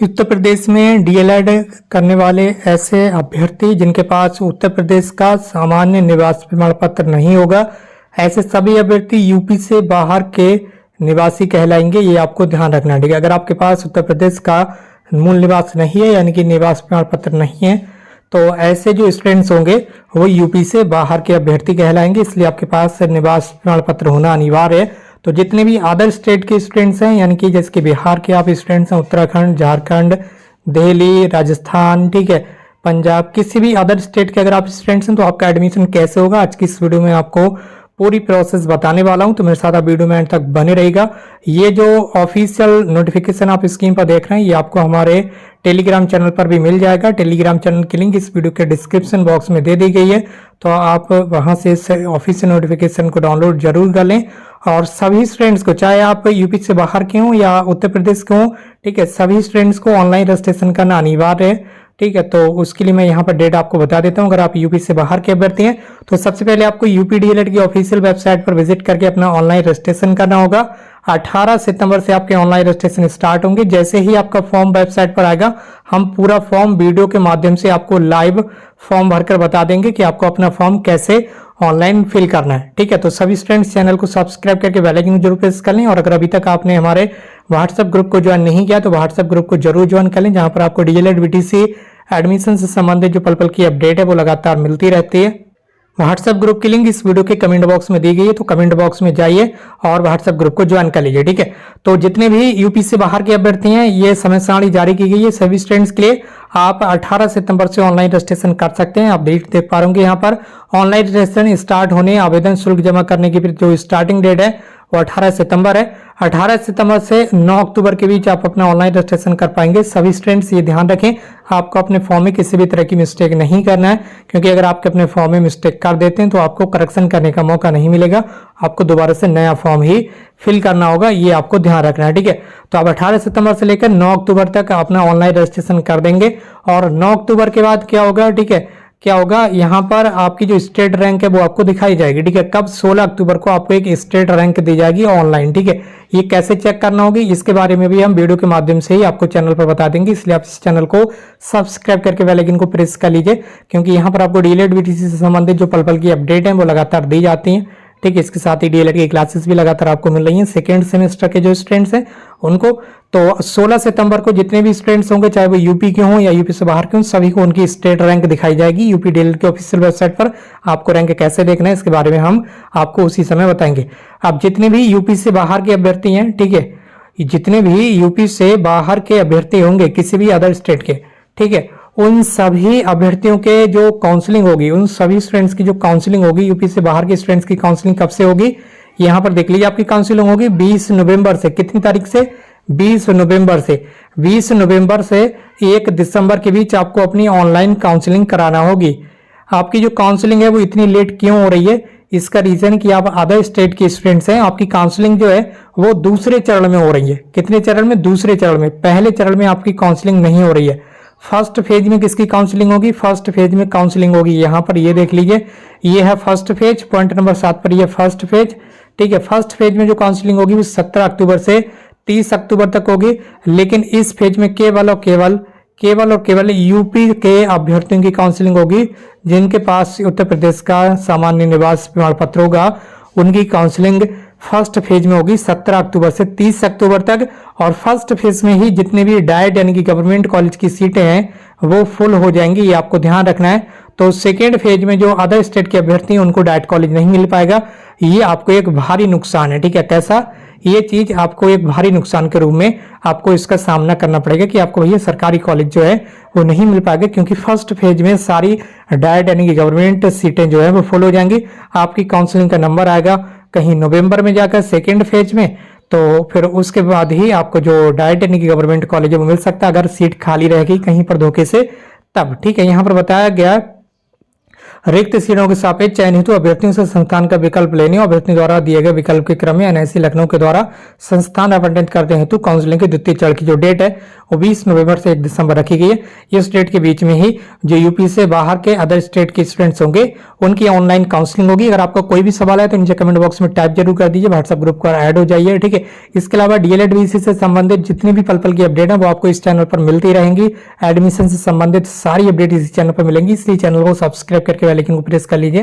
उत्तर प्रदेश में डीएलएड करने वाले ऐसे अभ्यर्थी जिनके पास उत्तर प्रदेश का सामान्य निवास प्रमाण पत्र नहीं होगा, ऐसे सभी अभ्यर्थी यूपी से बाहर के निवासी कहलाएंगे। ये आपको ध्यान रखना है। ठीक है, अगर आपके पास उत्तर प्रदेश का मूल निवास नहीं है यानी कि निवास प्रमाण पत्र नहीं है, तो ऐसे जो स्टूडेंट्स होंगे वो यूपी से बाहर के अभ्यर्थी कहलाएंगे। इसलिए आपके पास निवास प्रमाण पत्र होना अनिवार्य है। तो जितने भी अदर स्टेट के स्टूडेंट्स हैं, यानी कि जैसे कि बिहार के आप स्टूडेंट्स हैं, उत्तराखंड, झारखंड, दिल्ली, राजस्थान, ठीक है, पंजाब, किसी भी अदर स्टेट के अगर आप स्टूडेंट्स हैं तो आपका एडमिशन कैसे होगा, आज की इस वीडियो में आपको पूरी प्रोसेस बताने वाला हूं। तो मेरे साथ आप वीडियो में एंड तक बने रहेगा। ये जो ऑफिशियल नोटिफिकेशन आप स्क्रीन पर देख रहे हैं, ये आपको हमारे टेलीग्राम चैनल पर भी मिल जाएगा। टेलीग्राम चैनल की लिंक इस वीडियो के डिस्क्रिप्शन बॉक्स में दे दी गई है, तो आप वहां से इस ऑफिशियल नोटिफिकेशन को डाउनलोड जरूर कर लें। और सभी स्टूडेंट्स को, चाहे आप यूपी से बाहर के हों या उत्तर प्रदेश के हों, ठीक है, सभी स्टूडेंट्स को ऑनलाइन रजिस्ट्रेशन करना अनिवार्य है। ठीक है, तो उसके लिए मैं यहाँ पर डेट आपको बता देता हूँ। अगर आप यूपी से बाहर के अभ्यर्थी हैं तो सबसे पहले आपको यूपी डीएलएड की ऑफिशियल वेबसाइट पर विजिट करके अपना ऑनलाइन रजिस्ट्रेशन करना होगा। 18 सितंबर से आपके ऑनलाइन रजिस्ट्रेशन स्टार्ट होंगे। जैसे ही आपका फॉर्म वेबसाइट पर आएगा, हम पूरा फॉर्म वीडियो के माध्यम से आपको लाइव फॉर्म भरकर बता देंगे कि आपको अपना फॉर्म कैसे ऑनलाइन फिल करना है। ठीक है, तो सभी स्टूडेंट्स चैनल को सब्सक्राइब करके बेल आइकन जरूर प्रेस कर लें। और अगर अभी तक आपने हमारे व्हाट्सएप ग्रुप को ज्वाइन नहीं किया तो व्हाट्सएप ग्रुप को जरूर ज्वाइन कर लें, जहां पर आपको डीएलएड बीटीसी एडमिशन से संबंधित जो पल पल की अपडेट है वो लगातार मिलती रहती है। व्हाट्सएप ग्रुप की लिंक इस वीडियो के कमेंट बॉक्स में दी गई है, तो कमेंट बॉक्स में जाइए और व्हाट्सएप ग्रुप को ज्वाइन कर लीजिए। ठीक है, तो जितने भी यूपी से बाहर के अभ्यर्थी हैं, ये समय सारणी जारी की गई है सभी स्टूडेंट्स के लिए। आप 18 सितंबर से ऑनलाइन रजिस्ट्रेशन कर सकते हैं। आप देख पा रहे यहाँ पर ऑनलाइन रजिस्ट्रेशन स्टार्ट होने, आवेदन शुल्क जमा करने की जो स्टार्टिंग डेट है वो 18 सितंबर है। 18 सितंबर से 9 अक्टूबर के बीच आप अपना ऑनलाइन रजिस्ट्रेशन कर पाएंगे। सभी स्टूडेंट्स ये ध्यान रखें, आपको अपने फॉर्म में किसी भी तरह की मिस्टेक नहीं करना है, क्योंकि अगर आपके अपने फॉर्म में मिस्टेक कर देते हैं तो आपको करेक्शन करने का मौका नहीं मिलेगा। आपको दोबारा से नया फॉर्म ही फिल करना होगा, ये आपको ध्यान रखना है। ठीक है, तो आप 18 सितंबर से लेकर 9 अक्टूबर तक अपना ऑनलाइन रजिस्ट्रेशन कर देंगे। और 9 अक्टूबर के बाद क्या होगा, ठीक है, क्या होगा, यहाँ पर आपकी जो स्टेट रैंक है वो आपको दिखाई जाएगी। ठीक है, कब 16 अक्टूबर को आपको एक स्टेट रैंक दी जाएगी ऑनलाइन। ठीक है, ये कैसे चेक करना होगी इसके बारे में भी हम वीडियो के माध्यम से ही आपको चैनल पर बता देंगे। इसलिए आप इस चैनल को सब्सक्राइब करके बेल आइकन को प्रेस कर लीजिए, क्योंकि यहाँ पर आपको डीएलएड बीटीसी से संबंधित जो पल पल की अपडेट है वो लगातार दी जाती हैं। ठीक है, इसके साथ ही डीएलएड की क्लासेस भी लगातार आपको मिल रही हैं सेकेंड सेमेस्टर के जो स्टूडेंट्स हैं उनको। तो 16 सितंबर को जितने भी स्टूडेंट्स होंगे, चाहे वो यूपी के हों या यूपी से बाहर के हों, सभी को उनकी स्टेट रैंक दिखाई जाएगी। यूपी डीएलएड के ऑफिशियल वेबसाइट पर आपको रैंक कैसे देखना है इसके बारे में हम आपको उसी समय बताएंगे। अब जितने भी यूपी से बाहर के अभ्यर्थी हैं, ठीक है, जितने भी यूपी से बाहर के अभ्यर्थी होंगे किसी भी अदर स्टेट के, ठीक है, उन सभी अभ्यर्थियों के जो काउंसलिंग होगी, उन सभी स्टूडेंट्स की जो काउंसलिंग होगी, यूपी से बाहर के स्टूडेंट्स की काउंसलिंग कब से होगी, यहाँ पर देख लीजिए। आपकी काउंसलिंग होगी 20 नवंबर से। कितनी तारीख से? 20 नवंबर से। 20 नवंबर से 1 दिसंबर के बीच आपको अपनी ऑनलाइन काउंसलिंग कराना होगी। आपकी जो काउंसलिंग है वो इतनी लेट क्यों हो रही है, इसका रीजन कि आप अदर स्टेट के स्टूडेंट्स हैं, आपकी काउंसलिंग जो है वो दूसरे चरण में हो रही है। कितने चरण में? दूसरे चरण में। पहले चरण में आपकी काउंसलिंग नहीं हो रही है। फर्स्ट फेज में किसकी काउंसलिंग होगी? फर्स्ट फेज में काउंसलिंग होगी यहाँ पर, ये देख लीजिए, ये है फर्स्ट फेज, पॉइंट नंबर 7 पर, ये फर्स्ट फेज। ठीक है, फर्स्ट फेज में जो काउंसलिंग होगी वो 17 अक्टूबर से 30 अक्टूबर तक होगी। लेकिन इस फेज में केवल और केवल यूपी के अभ्यर्थियों की काउंसलिंग होगी। जिनके पास उत्तर प्रदेश का सामान्य निवास प्रमाण पत्र होगा उनकी काउंसलिंग फर्स्ट फेज में होगी 17 अक्टूबर से 30 अक्टूबर तक। और फर्स्ट फेज में ही जितने भी डाइट यानी कि गवर्नमेंट कॉलेज की सीटें हैं वो फुल हो जाएंगी, ये आपको ध्यान रखना है। तो सेकेंड फेज में जो अदर स्टेट के अभ्यर्थी हैं उनको डाइट कॉलेज नहीं मिल पाएगा, ये आपको एक भारी नुकसान है। ठीक है, कैसा? ये चीज आपको एक भारी नुकसान के रूप में आपको इसका सामना करना पड़ेगा कि आपको भैया सरकारी कॉलेज जो है वो नहीं मिल पाएगा, क्योंकि फर्स्ट फेज में सारी डाइट यानी कि गवर्नमेंट सीटें जो है वो फुल हो जाएंगी। आपकी काउंसलिंग का नंबर आएगा कहीं नवंबर में जाकर सेकेंड फेज में, तो फिर उसके बाद ही आपको जो डाइट यानी कि गवर्नमेंट कॉलेज है वो मिल सकता है, अगर सीट खाली रहेगी कहीं पर धोखे से तब। ठीक है, यहाँ पर बताया गया रिक्त सीटों के सापेक्ष चयन हेतु अभ्यर्थियों से संस्थान का विकल्प लेने और अभ्यर्थियों द्वारा दिए गए विकल्प के क्रम में एनआईसी लखनऊ के द्वारा संस्थान आवंटित करते हेतु काउंसलिंग के द्वितीय चरण की जो डेट है वो 20 नवंबर से 1 दिसंबर रखी गई है। इस डेट के बीच में ही जो यूपी से बाहर के अदर स्टेट के स्टूडेंट्स होंगे उनकी ऑनलाइन काउंसलिंग होगी। अगर आपका कोई भी सवाल है तो नीचे कमेंट बॉक्स में टाइप जरूर कर दीजिए, व्हाट्सएप ग्रुप पर ऐड हो जाइए, ठीक है। इसके अलावा डीएलएड वीसी से संबंधित जितनी भी पल की अपडेट है वो आपको इस चैनल पर मिलती रहेंगी। एडमिशन से संबंधित सारी अपडेट इसी चैनल पर मिलेंगी, इसलिए चैनल को सब्सक्राइब करके बेल आइकन को प्रेस कर लीजिए।